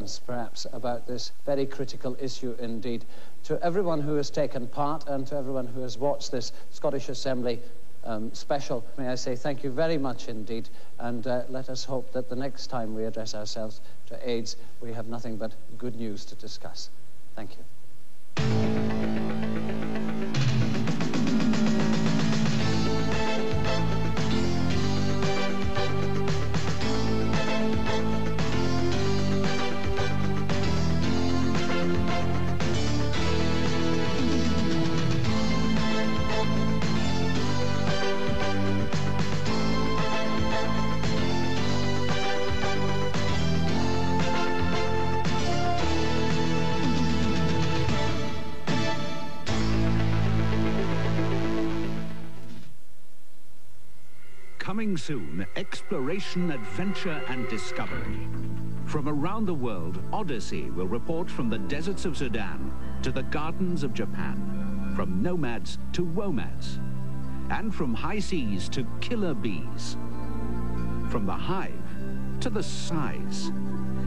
lessons, perhaps, about this very critical issue indeed. To everyone who has taken part and to everyone who has watched this Scottish Assembly special, may I say thank you very much indeed, and let us hope that the next time we address ourselves to AIDS, we have nothing but good news to discuss. Thank you. Coming soon, exploration, adventure and discovery. From around the world, Odyssey will report from the deserts of Sudan to the gardens of Japan, from nomads to womads, and from high seas to killer bees, from the hive to the size,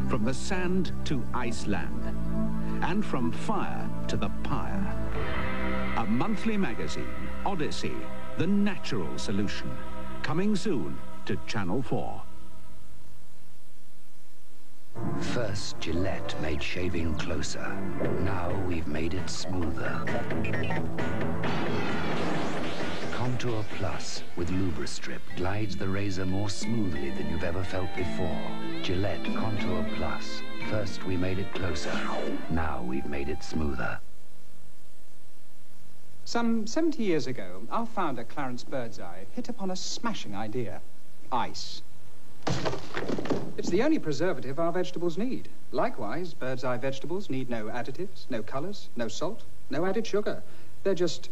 from the sand to Iceland, and from fire to the pyre. A monthly magazine, Odyssey, the natural solution. Coming soon to Channel 4. First, Gillette made shaving closer. Now we've made it smoother. Contour Plus with Lubristrip glides the razor more smoothly than you've ever felt before. Gillette Contour Plus. First we made it closer. Now we've made it smoother. Some 70 years ago, our founder, Clarence Birdseye, hit upon a smashing idea. Ice. It's the only preservative our vegetables need. Likewise, Birdseye vegetables need no additives, no colors, no salt, no added sugar. They're just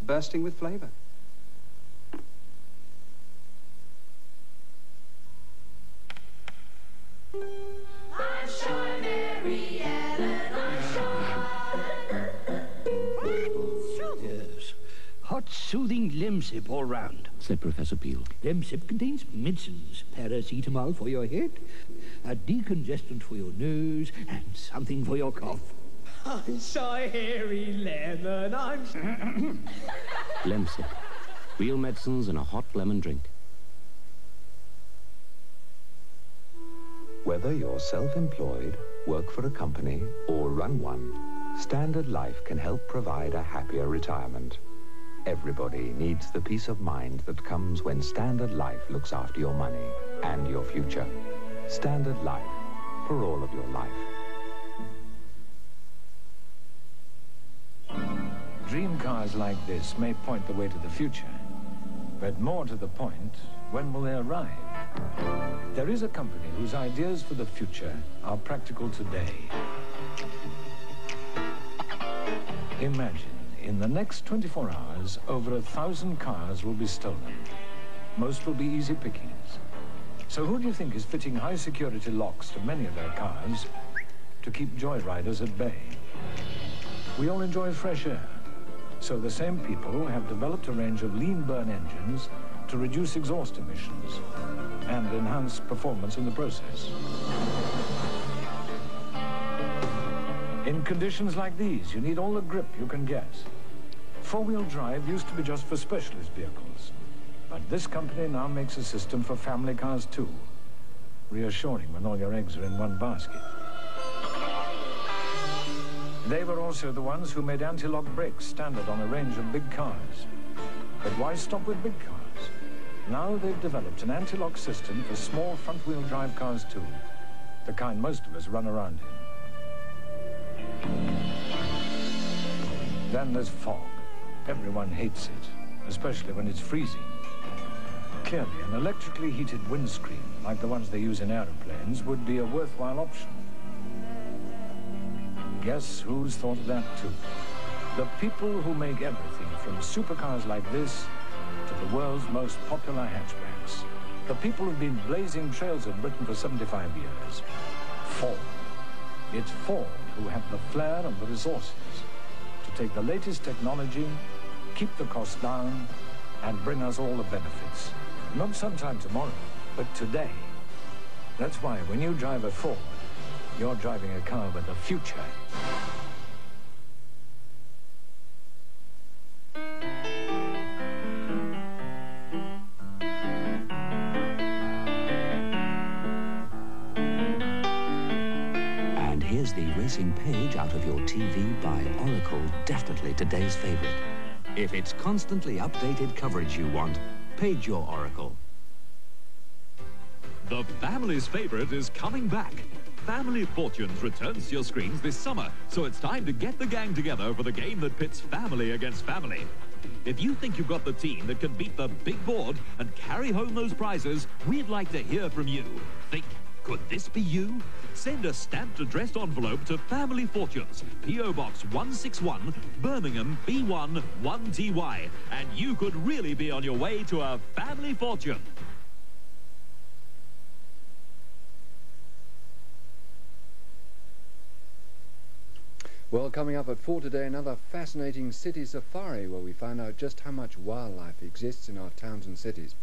bursting with flavor. I'm sure Mary Ellen, I'm sure. Yes. Hot, soothing Lemsip all round, said Professor Peel. Lemsip contains medicines, paracetamol for your head, a decongestant for your nose, and something for your cough. I'm so hairy lemon, I'm... Lemsip. Real medicines in a hot lemon drink. Whether you're self-employed, work for a company, or run one, Standard Life can help provide a happier retirement. Everybody needs the peace of mind that comes when Standard Life looks after your money and your future. Standard Life, for all of your life. Dream cars like this may point the way to the future, but more to the point, when will they arrive? There is a company whose ideas for the future are practical today. Imagine, in the next 24 hours, over 1,000 cars will be stolen. Most will be easy pickings. So who do you think is fitting high-security locks to many of their cars to keep joyriders at bay? We all enjoy fresh air, so the same people have developed a range of lean burn engines to reduce exhaust emissions and enhance performance in the process. In conditions like these, you need all the grip you can get. Four-wheel drive used to be just for specialist vehicles, but this company now makes a system for family cars too, reassuring when all your eggs are in one basket. They were also the ones who made anti-lock brakes standard on a range of big cars. But why stop with big cars? Now they've developed an anti-lock system for small front-wheel drive cars too, the kind most of us run around in. Then there's fog. Everyone hates it, especially when it's freezing. Clearly, an electrically heated windscreen, like the ones they use in aeroplanes, would be a worthwhile option. Guess who's thought of that too? The people who make everything from supercars like this to the world's most popular hatchbacks. The people who've been blazing trails in Britain for 75 years. Ford. It's Ford who have the flair and the resources to take the latest technology, keep the costs down, and bring us all the benefits. Not sometime tomorrow, but today. That's why when you drive a Ford, You're driving a car with a future. And here's the racing page out of your TV by Oracle, definitely today's favorite. If it's constantly updated coverage you want, page your Oracle. The family's favorite is coming back. Family Fortunes returns to your screens this summer, so it's time to get the gang together for the game that pits family against family. If you think you've got the team that can beat the big board and carry home those prizes, we'd like to hear from you. Think, could this be you? Send a stamped addressed envelope to Family Fortunes, P.O. Box 161, Birmingham, B1 1TY, and you could really be on your way to a family fortune. Well, coming up at 4 today, another fascinating city safari where we find out just how much wildlife exists in our towns and cities.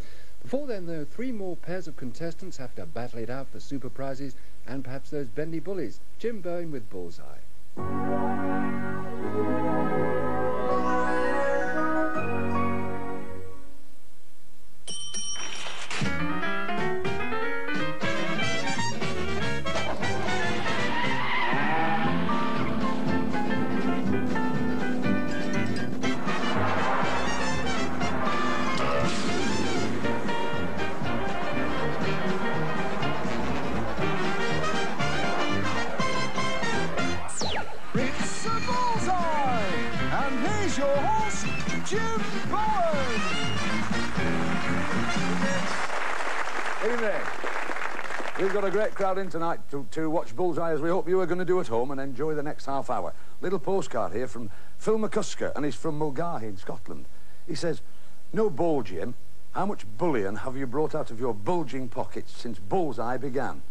Before then, though, 3 more pairs of contestants have to battle it out for super prizes and perhaps those bendy bullies. Jim Bowen with Bullseye. Jim Bowen! Evening. We've got a great crowd in tonight to watch Bullseye, as we hope you are going to do at home, and enjoy the next half hour. Little postcard here from Phil McCusker, and he's from Mulgahy in Scotland. He says, "No bull, Jim. How much bullion have you brought out of your bulging pockets since Bullseye began?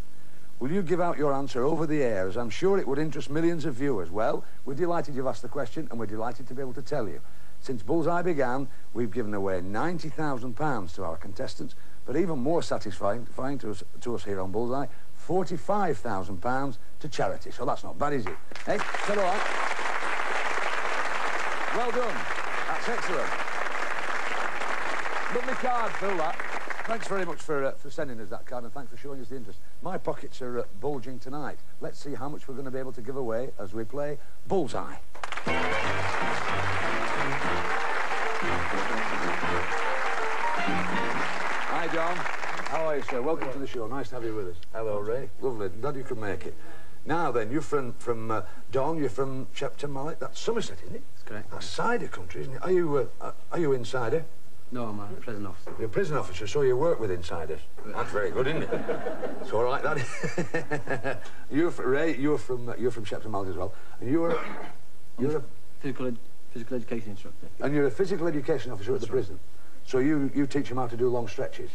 Will you give out your answer over the air, as I'm sure it would interest millions of viewers?" Well, we're delighted you've asked the question, and we're delighted to be able to tell you. Since Bullseye began, we've given away £90,000 to our contestants, but even more satisfying to us here on Bullseye, £45,000 to charity. So that's not bad, is it? Hey, so all right. Well done. That's excellent. Lovely card, Phil, that. Thanks very much for sending us that card, and thanks for showing us the interest. My pockets are bulging tonight. Let's see how much we're going to be able to give away as we play Bullseye. Hi, John. How are you, sir? Welcome to the show. Nice to have you with us. Hello, Ray. Lovely. Glad you could make it. Now then, you're from Don. You're from Shepton Mallet. That's Somerset, isn't it? That's correct. That's cider country, isn't it? Are you insider? No, I'm a prison officer. You're a prison officer, so you work with insiders. That's very good, isn't it? It's all right, that. Ray, you're from Shepton Mallet as well, and you're a physical education instructor. And you're a physical education officer at the prison. So you teach them how to do long stretches.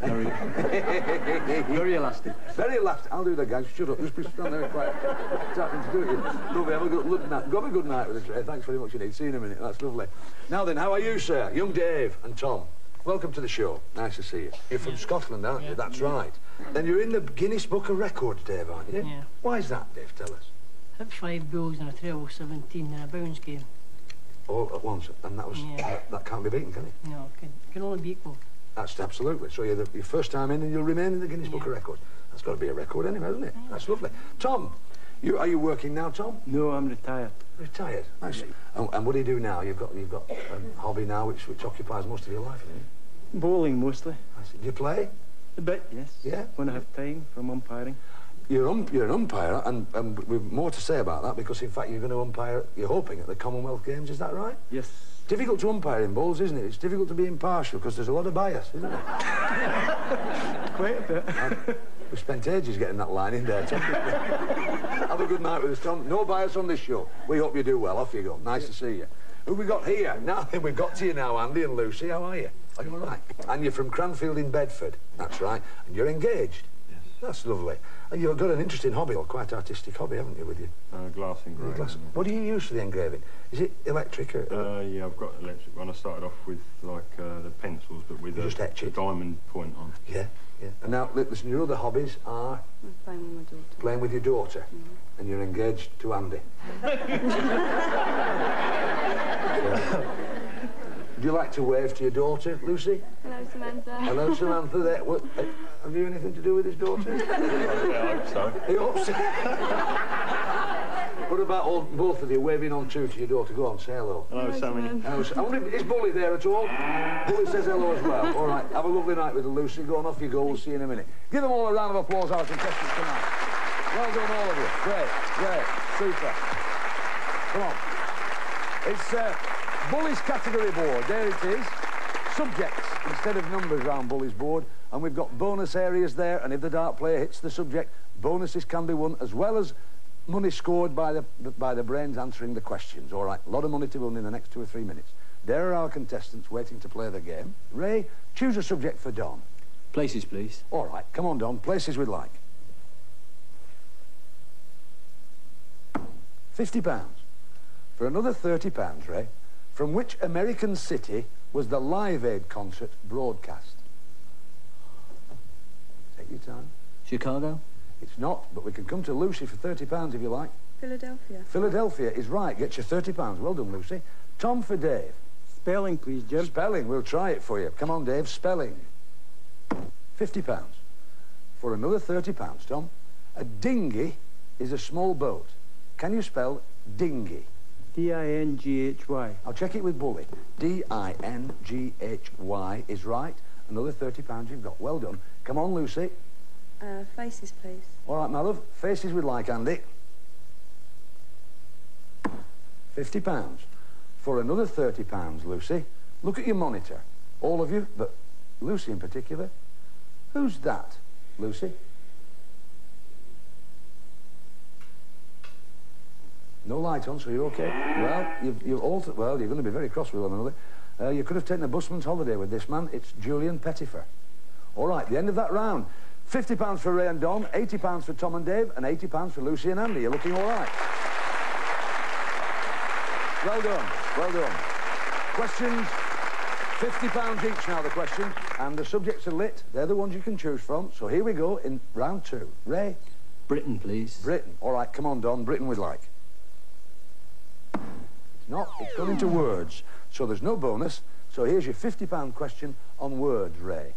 Very elastic. Very elastic. I'll do that, guys. Shut up. Just be standing there quiet. Starting to do it. Lovely. Have a good night. Have a good night with us, Ray. Thanks very much indeed. See you in a minute. That's lovely. Now then, how are you, sir? Young Dave and Tom. Welcome to the show. Nice to see you. You're from Scotland, aren't you? That's right. Then you're in the Guinness Book of Records, Dave, aren't you? Yeah. Why is that, Dave? Tell us. Hit 5 bulls in a treble 17 in a bounce game. All at once, and that was that can't be beaten, can it? No, it can only be equal. That's absolutely. So you're your first time in, and you'll remain in the Guinness Book of Records. That's got to be a record anyway, hasn't it? Yeah. That's lovely. Tom, are you working now, Tom? No, I'm retired. Retired. Nice. And what do you do now? You've got a hobby now which occupies most of your life, isn't it? Bowling mostly. Do you play? A bit, yes. Yeah. When I have time from umpiring. You're an umpire, and we've more to say about that, because in fact you're going to umpire, you're hoping, at the Commonwealth Games, is that right? Yes. Difficult to umpire in bowls, isn't it? It's difficult to be impartial, because there's a lot of bias, isn't it? Quite a bit. We spent ages getting that line in there, Tom. Have a good night with us, Tom. No bias on this show. We hope you do well. Off you go. Nice to see you. Who we got here? Now, we've got to you now, Andy and Lucy. How are you? Are you all right? And you're from Cranfield in Bedford. That's right. And you're engaged. Yes. That's lovely. And you've got an interesting hobby, or quite artistic hobby, haven't you, with you? Glass engraving. What do you use for the engraving? Is it electric or...? Yeah, I've got electric one. I started off with, like, the pencils, but with just etch it? a diamond point on. Yeah, yeah. And now, listen, your other hobbies are... I'm playing with my daughter. Playing with your daughter? Mm-hmm. And you're engaged to Andy? Would you like to wave to your daughter, Lucy? Hello, Samantha. Hello, Samantha. There. What, have you anything to do with his daughter? Yeah, I hope so. He hopes so. What about both of you waving on to your daughter? Go on, say hello. Hello, Sammy. Hello, I wonder if, is Bully there at all? Bully says hello as well. All right, have a lovely night with Lucy. Go on, off you go. We'll see you in a minute. Give them all a round of applause, our contestants tonight. Well done, all of you. Great, great, super. Come on. It's Bully's category board. There it is. Subjects instead of numbers round Bully's board. And we've got bonus areas there. And if the dart player hits the subject, bonuses can be won, as well as money scored by the brains answering the questions. All right, a lot of money to win in the next 2 or 3 minutes. There are our contestants waiting to play the game. Ray, choose a subject for Don. Places, please. All right, come on, Don. Places we'd like. £50. For another £30, Ray, from which American city was the Live Aid concert broadcast? Take your time. Chicago? It's not, but we can come to Lucy for £30 if you like. Philadelphia. Philadelphia is right. Get you £30. Well done, Lucy. Tom for Dave. Spelling, please, Jim. Spelling. We'll try it for you. Come on, Dave. Spelling. £50. For another £30, Tom. A dinghy is a small boat. Can you spell dinghy? D-I-N-G-H-Y. I'll check it with Bully. D-I-N-G-H-Y is right. Another £30 you've got. Well done. Come on, Lucy. Faces, please. All right, my love. Faces we'd like, Andy. £50. For another £30, Lucy. Look at your monitor. All of you, but Lucy in particular. Who's that, Lucy? No light on, so you're okay. Well, you've altered. Well, you're going to be very cross with one another. You could have taken a busman's holiday with this man. It's Julian Pettifer. All right, the end of that round. £50 for Ray and Don, £80 for Tom and Dave, and £80 for Lucy and Andy. You're looking all right. Well done, well done. Questions? £50 each now, the questions. And the subjects are lit. They're the ones you can choose from. So here we go in round 2. Ray? Britain, please. Britain. All right, come on, Don. Britain we'd like. It's not. It's gone into words. So there's no bonus. So here's your £50 question on words, Ray.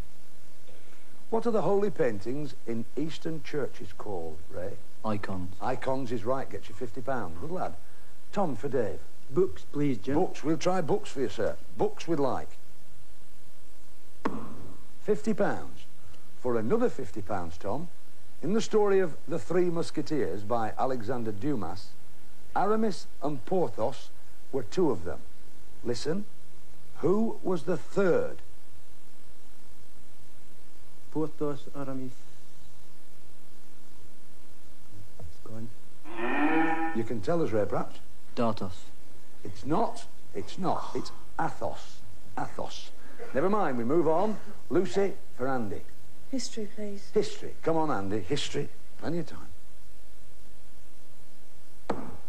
What are the holy paintings in Eastern churches called, Ray? Icons. Icons is right. Get you £50. Good lad. Tom for Dave. Books, please, Jim. Books. We'll try books for you, sir. Books we'd like. £50. For another £50, Tom. In the story of The Three Musketeers by Alexander Dumas, Aramis and Porthos were 2 of them. Listen. Who was the third? Porthos, Aramis. It's gone. You can tell us, Ray, perhaps. Datos. It's not. It's not. It's Athos. Athos. Never mind, we move on. Lucy for Andy. History, please. History. Come on, Andy. History. Plenty of time.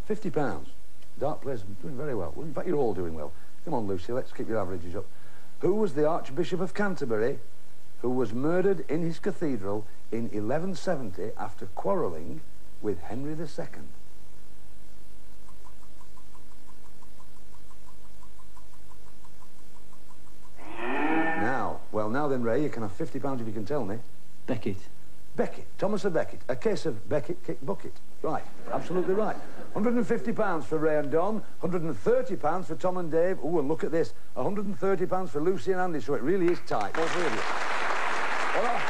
£50. Dart players are doing very well. In fact, you're all doing well. Come on, Lucy, let's keep your averages up. Who was the Archbishop of Canterbury who was murdered in his cathedral in 1170 after quarrelling with Henry II? Now then, Ray, you can have £50 if you can tell me. Beckett. Beckett. Thomas of Beckett. A case of Beckett kick bucket. Right. Absolutely right. £150 for Ray and Don. £130 for Tom and Dave. Oh, and look at this. £130 for Lucy and Andy. So it really is tight. All 3 of you. All right.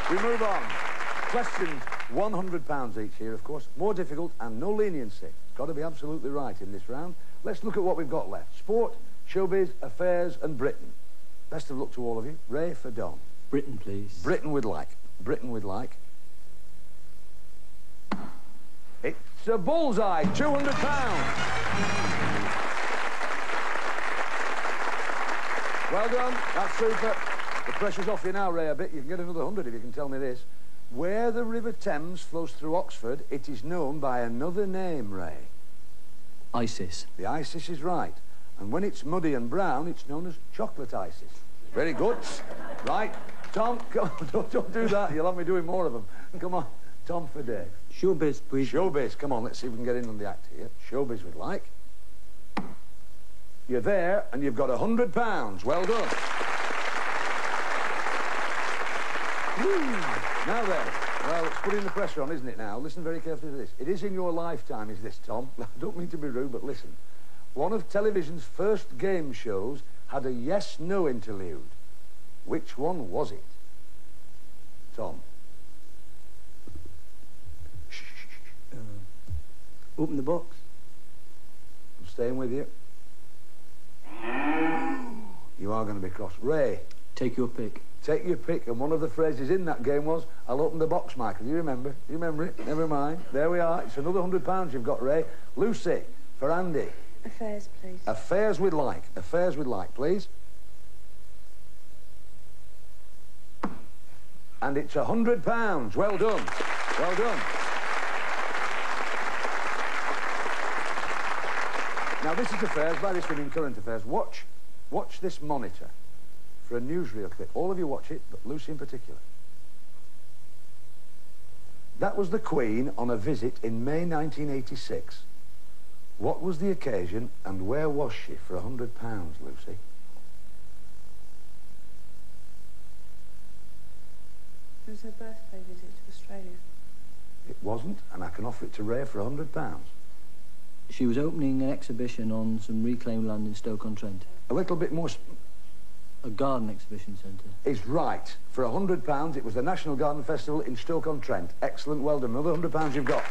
We move on. Questions. £100 each here, of course. More difficult and no leniency. Got to be absolutely right in this round. Let's look at what we've got left. Sport, showbiz, affairs and Britain. Best of luck to all of you. Ray for Don. Britain, please. Britain we'd like. Britain we'd like. It's a bullseye. £200. Well done. That's super. The pressure's off you now, Ray, a bit. You can get another 100 if you can tell me this. Where the River Thames flows through Oxford, it is known by another name, Ray. Isis. The Isis is right. And when it's muddy and brown, it's known as chocolate Isis. Very good. Right. Tom, come on, don't do that. You'll have me doing more of them. Come on. Tom for Dave. Showbiz, please. Showbiz. Come on, let's see if we can get in on the act here. Showbiz would like. You're there, and you've got £100. Well done. Woo. Now then, well, it's putting the pressure on, isn't it now? Listen very carefully to this. It is in your lifetime, is this, Tom? I don't mean to be rude, but listen. One of television's first game shows had a yes-no interlude. Which one was it? Tom. Open the box. I'm staying with you. You are going to be cross. Ray. Take your pick. Take your pick. And one of the phrases in that game was, I'll open the box, Michael. Do you remember? Do you remember it? Never mind. There we are. It's another £100 you've got, Ray. Lucy, for Andy. Affairs, please. Affairs we'd like. Affairs we'd like, please. And it's £100. Well done. Well done. Now, this is affairs. By this, we mean current affairs. Watch this monitor for a newsreel clip. All of you watch it, but Lucy in particular. That was the Queen on a visit in May 1986. What was the occasion and where was she for £100, Lucy? It was her birthday visit to Australia. It wasn't, and I can offer it to Ray for £100. She was opening an exhibition on some reclaimed land in Stoke-on-Trent. A little bit more... A garden exhibition centre. Is right. For £100, it was the National Garden Festival in Stoke-on-Trent. Excellent, well done. Another £100 you've got.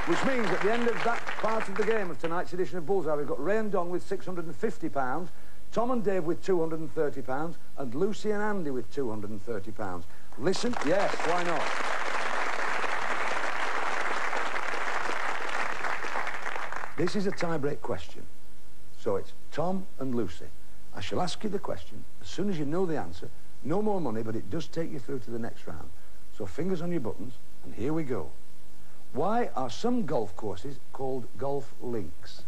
Which means at the end of that part of the game of tonight's edition of Bullseye, we've got Ray and Don with £650, Tom and Dave with £230, and Lucy and Andy with £230. Listen, yes, why not? This is a tie-break question. So it's Tom and Lucy. I shall ask you the question. As soon as you know the answer, no more money, but it does take you through to the next round. So fingers on your buttons, and here we go. Why are some golf courses called golf links?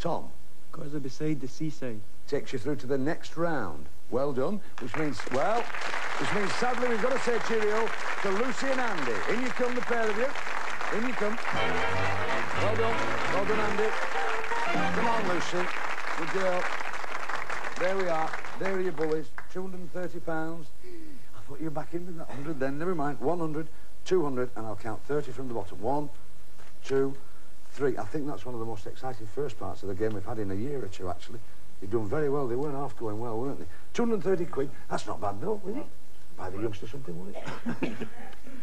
Tom. Because they're beside the seaside. Takes you through to the next round. Well done. Which means sadly we've got to say cheerio to Lucy and Andy. In you come, the pair of you. In you come. Well done. Well done, Andy. Come on, Lucy. Good girl. There we are. There are your bullies. £230. I thought you were back in with that 100 then. Never mind. 100, 200, and I'll count 30 from the bottom. 1, 2, 3. I think that's one of the most exciting first parts of the game we've had in a year or two, actually. You've done very well. They weren't half going well, weren't they? 230 quid. That's not bad, though, is it? Buy the youngster something, won't it?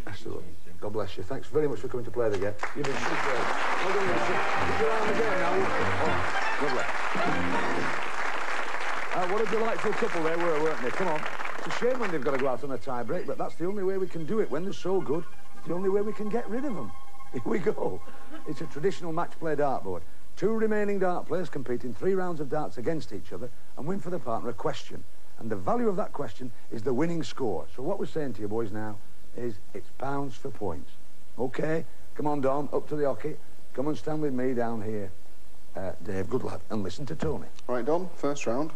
That's the one. God bless you. Thanks very much for coming to play the game. You've been super. Well done, Lucy. You're on the game now. Oh, lovely. What a delightful couple they were, weren't they? Come on. It's a shame when they've got to go out on a tie break, but that's the only way we can do it. When they're so good, it's the only way we can get rid of them. Here we go. It's a traditional match play dartboard. 2 remaining dart players compete in 3 rounds of darts against each other and win for the partner a question. And the value of that question is the winning score. So what we're saying to you boys now is it's pounds for points. Okay? Come on, Don, up to the hockey. Come and stand with me down here. Dave, good lad. And listen to Tony. Right, Don, first round.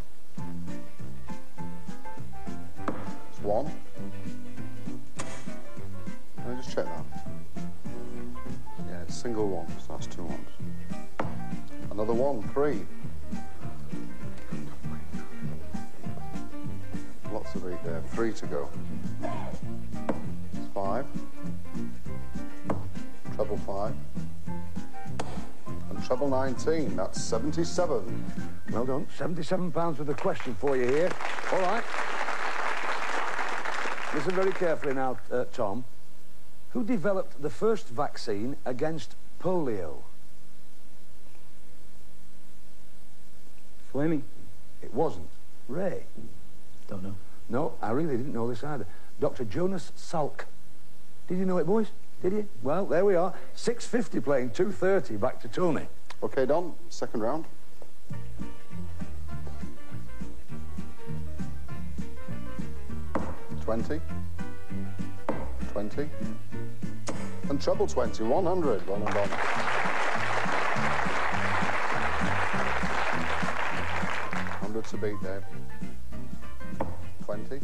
It's 1. Can I just check that? Yeah, it's single 1, so that's 2 ones. Another 1, 3. Lots of 8 there. 3 to go. It's 5. Treble 5. And treble 19. That's 77. Well done. £77 with a question for you here. All right. Listen very carefully now, Tom. Who developed the first vaccine against polio? Fleming. It wasn't. Ray. Don't know. No, I really didn't know this either. Dr. Jonas Salk. Did you know it, boys? Did you? Well, there we are. 650 playing 230. Back to Tony. Okay, Don. Second round. 20. 20. And treble 20, 100. Well done. To beat, Dave. 20.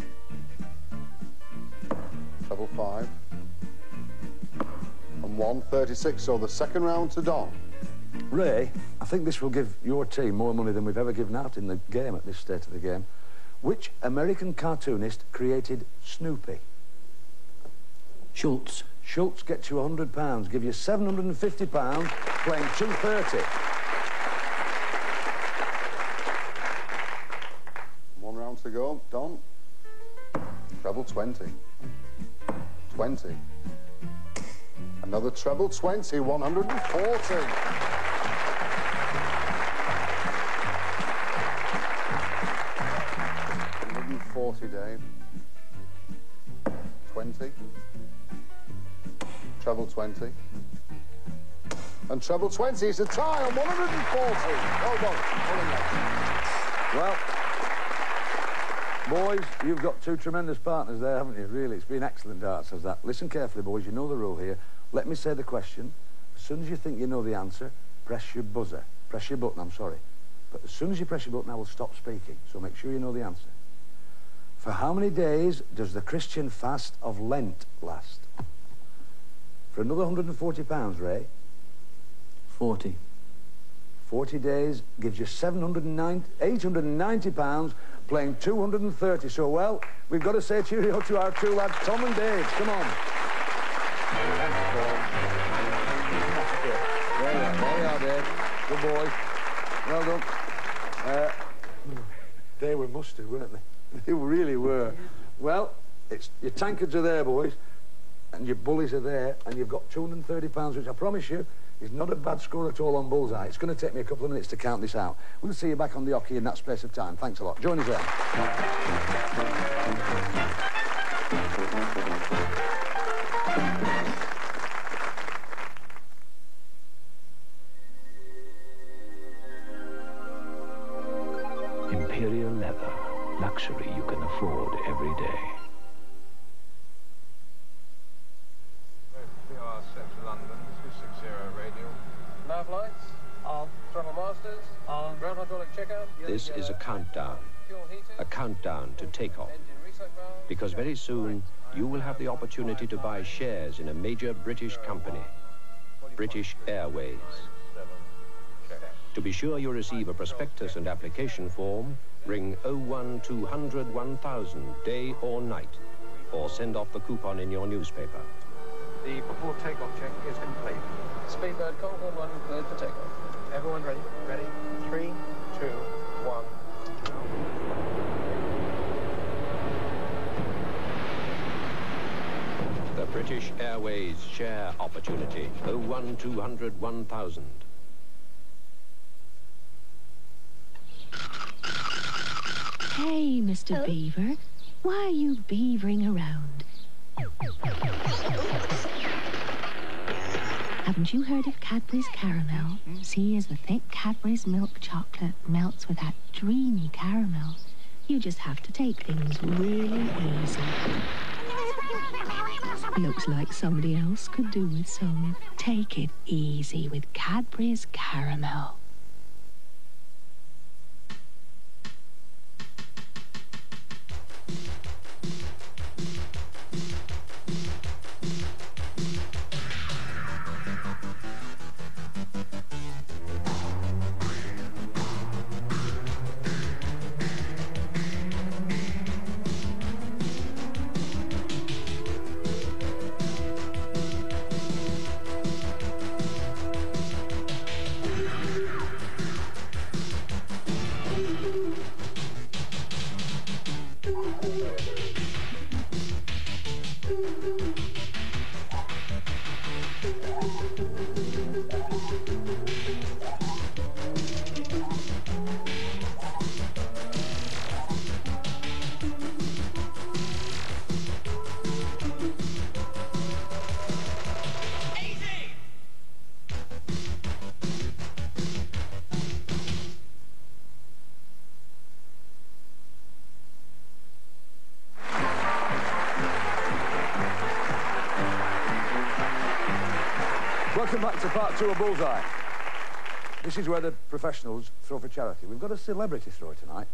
Treble 5. And 1, 36. So the second round to Don. Ray, I think this will give your team more money than we've ever given out in the game at this state of the game. Which American cartoonist created Snoopy? Schultz. Schultz gets you £100, give you £750, playing 230. To go, Don. Treble 20. 20. Another treble 20, 140. 140, Dave. 20. Treble 20. And treble 20 is a tie on 140. Well done. Well, boys, you've got two tremendous partners there, haven't you? Really, it's been excellent darts as that. Listen carefully, boys, you know the rule here. Let me say the question. As soon as you think you know the answer, press your buzzer. Press your button, I'm sorry. But as soon as you press your button, I will stop speaking, so make sure you know the answer. For how many days does the Christian fast of Lent last? For another £140, Ray. 40. 40 days gives you £890, playing 230. So, well, we've got to say cheerio to our two lads, Tom and Dave. Come on. There you are, Dave. Good boys. Well done. They were mustard, weren't they? They really were. Well, your tankards are there, boys, and your bullies are there, and you've got £230, which I promise you is not a bad score at all on Bullseye. It's going to take me a couple of minutes to count this out. We'll see you back on the hockey in that space of time. Thanks a lot. Join us there. Imperial leather. Luxury you can afford every day. PR Central London, 260 radio. Nav lights, on. Throttle masters, on. Ground hydraulic checkout. This is a countdown to takeoff. Because very soon, you will have the opportunity to buy shares in a major British company, British Airways. To be sure you receive a prospectus and application form, ring 01200 1000 day or night, or send off the coupon in your newspaper. The before takeoff check is complete. Speedbird Concorde 1 cleared for takeoff. Everyone ready? Ready? 3, 2, 1. The British Airways share opportunity, 01200 1000. Hey, Mr. Beaver. Why are you beavering around? Haven't you heard of Cadbury's Caramel? See, as the thick Cadbury's milk chocolate melts with that dreamy caramel, you just have to take things really easy. Looks like somebody else could do with some. Take it easy with Cadbury's Caramel. Welcome back to part 2 of Bullseye. This is where the professionals throw for charity. We've got a celebrity thrower tonight.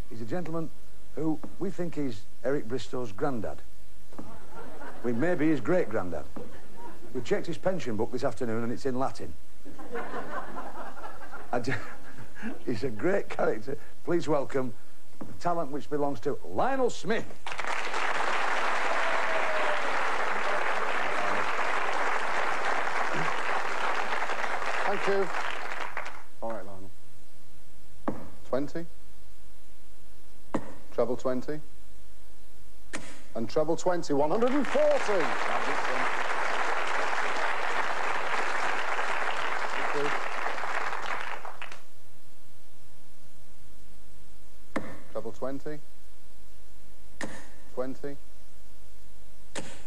He's a gentleman who we think is Eric Bristow's granddad. We may be his great-granddad. We checked his pension book this afternoon and it's in Latin. He's a great character. Please welcome the talent which belongs to Lionel Smith. Thank you. All right, Lionel. 20. Treble 20. And treble 20, 140. Treble 20. 20.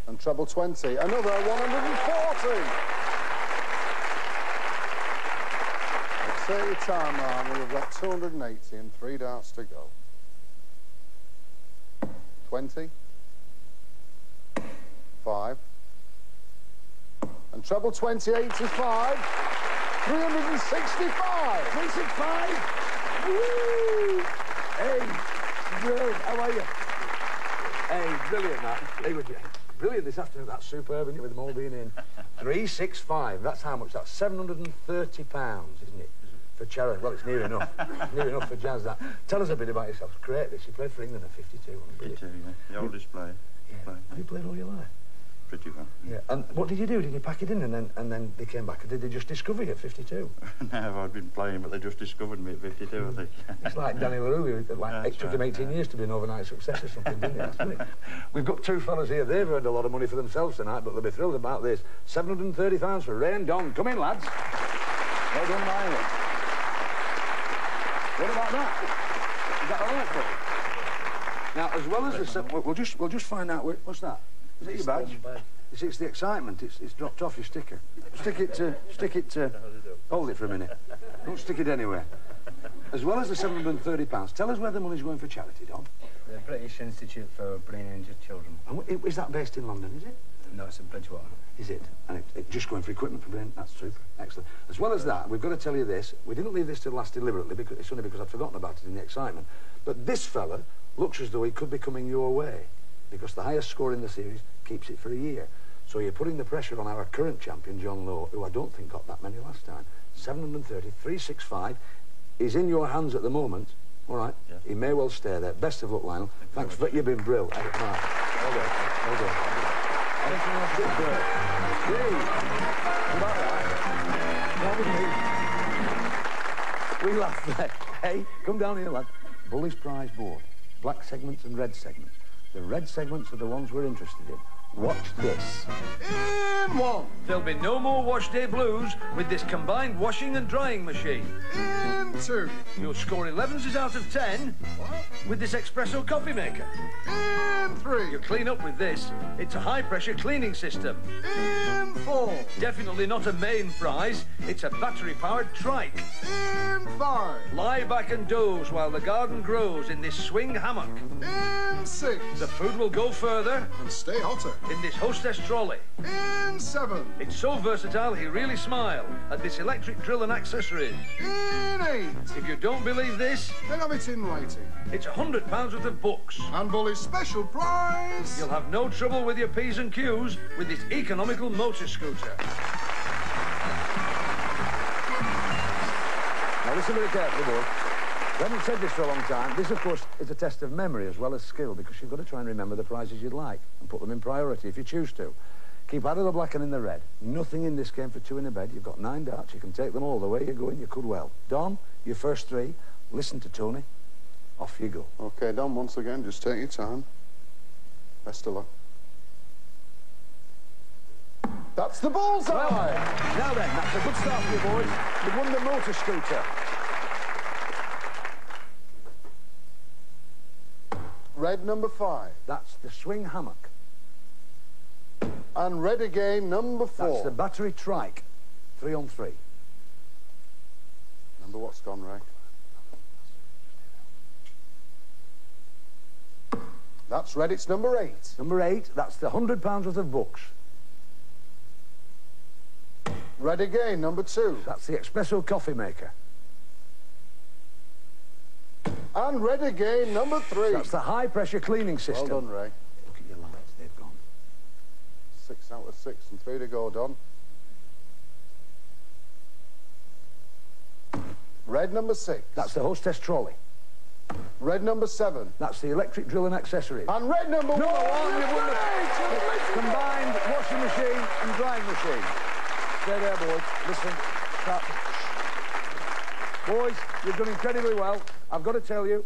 And treble 20. Another 140. Take your time, Lionel. We've got 280 and 3 darts to go. 20. 5. And treble 20, 85. 365. 365. Woo! Hey, brilliant. How are you? Hey, brilliant, that. Hey, brilliant this afternoon. That's superb, isn't it, with them all being in. 365. That's how much? That's £730, isn't it? For charity. Well, it's near enough. It's near enough for jazz, that. Tell us a bit about yourself. It's great, this. You played for England at 52. 52, yeah. The oldest player. Yeah. Have you played all your life? Pretty well. Yeah. And what did you do? Did you pack it in and then they came back? Or did they just discover you at 52? No, I'd been playing, but they just discovered me at 52, I think. It's like Danny LaRue. It took him 18 years to be an overnight success or something, didn't it? That's it. We've got 2 fellas here. They've earned a lot of money for themselves tonight, but they'll be thrilled about this. £730 for Ray and Don. Come in, lads. Well done, Lionel. What about that? Is that all right for you? Now, as well as the... We'll just find out... What's that? Is it your badge? It's the excitement. It's dropped off your sticker. Stick it to... Hold it for a minute. Don't stick it anywhere. As well as the £730, tell us where the money's going for charity, Don. The British Institute for Brain Injured Children. And is that based in London, is it? No, it's in Bridgewater. Is it? And it's just going for equipment for brain? That's super. Excellent. As well as that, we've got to tell you this. We didn't leave this to last deliberately, because it's only because I'd forgotten about it in the excitement. But this fella looks as though he could be coming your way, because the highest score in the series keeps it for a year. So you're putting the pressure on our current champion, John Lowe, who I don't think got that many last time. 730, 365 is in your hands at the moment. All right? Yeah. He may well stay there. Best of luck, Lionel. Thanks for... You've been brilliant. Well done. Well done. We laughed there. Hey, come down here, lad. Bully's prize board. Black segments and red segments. The red segments are the ones we're interested in. Watch this. In 1. There'll be no more wash day blues with this combined washing and drying machine. In 2. You'll score 11s out of 10 with this espresso coffee maker. In 3. You clean up with this. It's a high-pressure cleaning system. In 4. Definitely not a main prize. It's a battery-powered trike. In 5. Lie back and doze while the garden grows in this swing hammock. In 6. The food will go further and stay hotter in this hostess trolley. In 7. It's so versatile, he really smiled at this electric drill and accessories. In 8. If you don't believe this, then have it in writing. It's £100 worth of books. And Bully's special prize. You'll have no trouble with your P's and Q's with this economical motor scooter. Now listen very carefully, boys. We haven't said this for a long time. This, of course, is a test of memory as well as skill, because you've got to try and remember the prizes you'd like and put them in priority if you choose to. Keep out of the black and in the red. Nothing in this game for 2 in a bed. You've got 9 darts. You can take them all the way you're going. You could well. Don, your first 3. Listen to Tony. Off you go. OK, Don, once again, just take your time. Best of luck. That's the bullseye! Well, now then, that's a good start for you, boys. You've won the motor scooter. Red number 5. That's the swing hammock. And red again, number 4. That's the battery trike. 3 on 3. Remember what's gone, Ray? That's red, it's number 8. Number 8, that's the £100 worth of books. Red again, number 2. That's the espresso coffee maker. And red again, number 3. That's the high-pressure cleaning system. Well done, Ray. Look at your lights, they've gone. 6 out of 6 and 3 to go, Don. Red number 6. That's the hostess trolley. Red number 7. That's the electric drill and accessories. And red number 1. You've won the combined washing machine and drying machine. Stay there, boys. Listen. Stop. Boys, you've done incredibly well. I've got to tell you,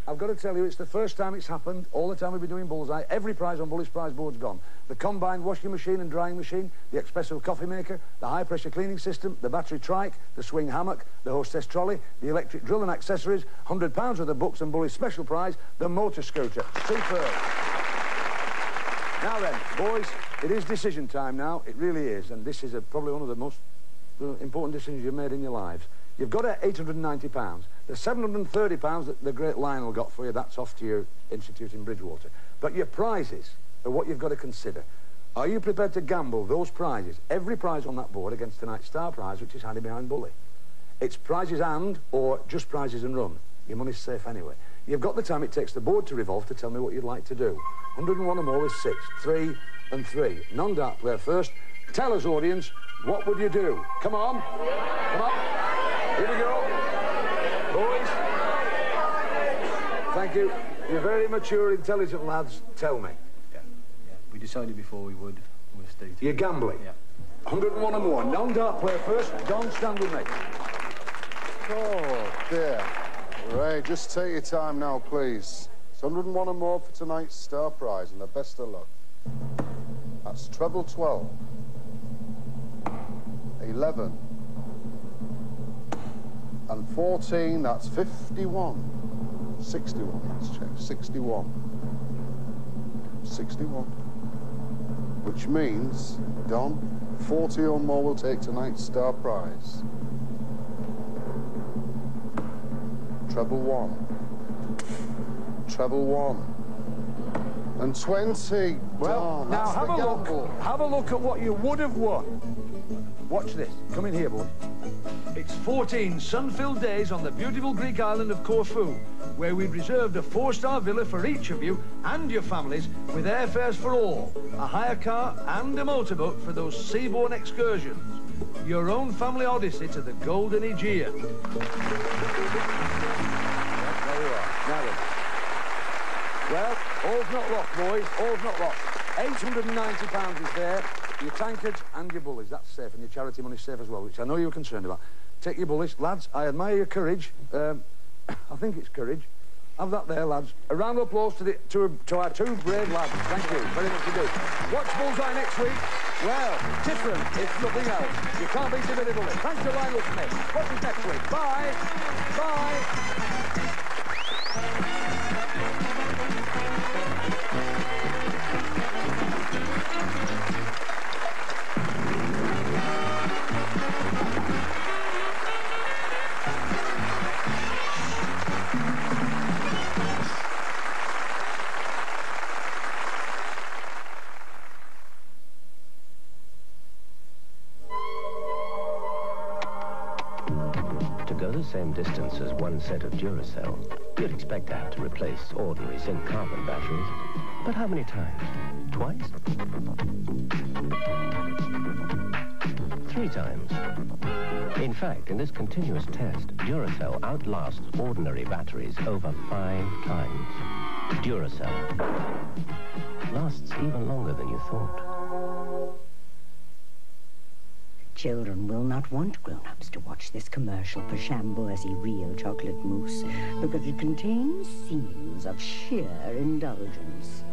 it's the first time it's happened. All the time we've been doing Bullseye, every prize on Bully's prize board's gone. The combined washing machine and drying machine, the espresso coffee maker, the high-pressure cleaning system, the battery trike, the swing hammock, the hostess trolley, the electric drill and accessories, £100 worth of books and Bully's special prize, the motor scooter. Superb. Now then, boys, it is decision time now. It really is, and this is probably one of the most important decisions you've made in your lives. You've got £890. The £730 that the great Lionel got for you, that's off to your institute in Bridgewater. But your prizes are what you've got to consider. Are you prepared to gamble those prizes, every prize on that board, against tonight's star prize, which is hiding behind Bully? It's prizes and, or just prizes and run. Your money's safe anyway. You've got the time it takes the board to revolve to tell me what you'd like to do. 101 or more with 6, 3 and 3. Non-dart player first. Tell us, audience, what would you do? Come on. Come on. Here we go. Boys. Thank you. You're very mature, intelligent lads. Tell me. Yeah. We decided before we would. We'll stay to You're gambling? Yeah. 101 or more. Non-dart player first. Don, stand with me. Oh, dear. Ray, just take your time now, please. It's 101 or more for tonight's star prize, and the best of luck. That's treble 12. 11. And 14, that's 51. 61, let's check. 61. 61. Which means, Don, 40 or more will take tonight's star prize. Treble 1. Treble 1. And 20. Well, Don, now that's have the a gamble. look. Have a look at what you would have won. Watch this. Come in here, boys. It's 14 sun-filled days on the beautiful Greek island of Corfu, where we've reserved a 4-star villa for each of you and your families, with airfares for all, a hire car and a motorboat for those seaborne excursions. Your own family odyssey to the golden Aegean. There you are. Now then. Well, all's not lost, boys. All's not lost. £890 is there. Your tankards and your bullies, that's safe, and your charity money's safe as well, which I know you were concerned about. Take your bullies. Lads, I admire your courage. I think it's courage. Have that there, lads. A round of applause to our two brave lads. Thank you very much indeed. Watch Bullseye next week. Well, different, if nothing else. You can't beat a bit of bully. Thanks to Lionel Smith. Watch us next week. Bye. Bye. Same distance as one set of Duracell, you'd expect to have to replace ordinary zinc carbon batteries. But how many times? Twice? 3 times. In fact, in this continuous test, Duracell outlasts ordinary batteries over 5 times. Duracell lasts even longer than you thought. Children will not want grown-ups to watch this commercial for Shambourcy Real Chocolate Mousse because it contains scenes of sheer indulgence.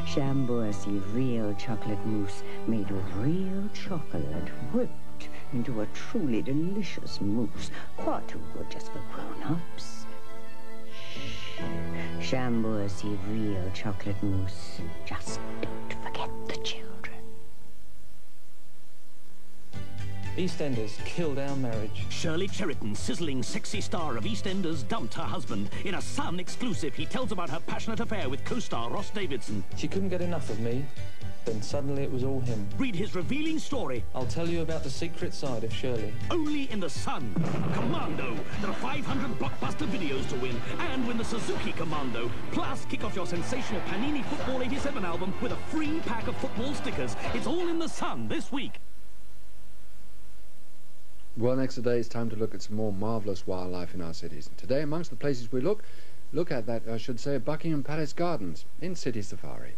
Shambourcy Real Chocolate Mousse made of real chocolate whipped into a truly delicious mousse. Far too good just for grown-ups. Shambourcy Real Chocolate Mousse. Just don't forget the children. EastEnders killed our marriage. Shirley Cheriton, sizzling sexy star of EastEnders, dumped her husband. In a Sun exclusive, he tells about her passionate affair with co-star Ross Davidson. She couldn't get enough of me. Then suddenly it was all him. Read his revealing story. I'll tell you about the secret side of Shirley. Only in The Sun. Commando. There are 500 blockbuster videos to win. And win the Suzuki Commando. Plus, kick off your sensational Panini Football 87 album with a free pack of football stickers. It's all in The Sun this week. Well, next today it's time to look at some more marvellous wildlife in our cities. And today, amongst the places we look at that, I should say, Buckingham Palace Gardens in City Safari.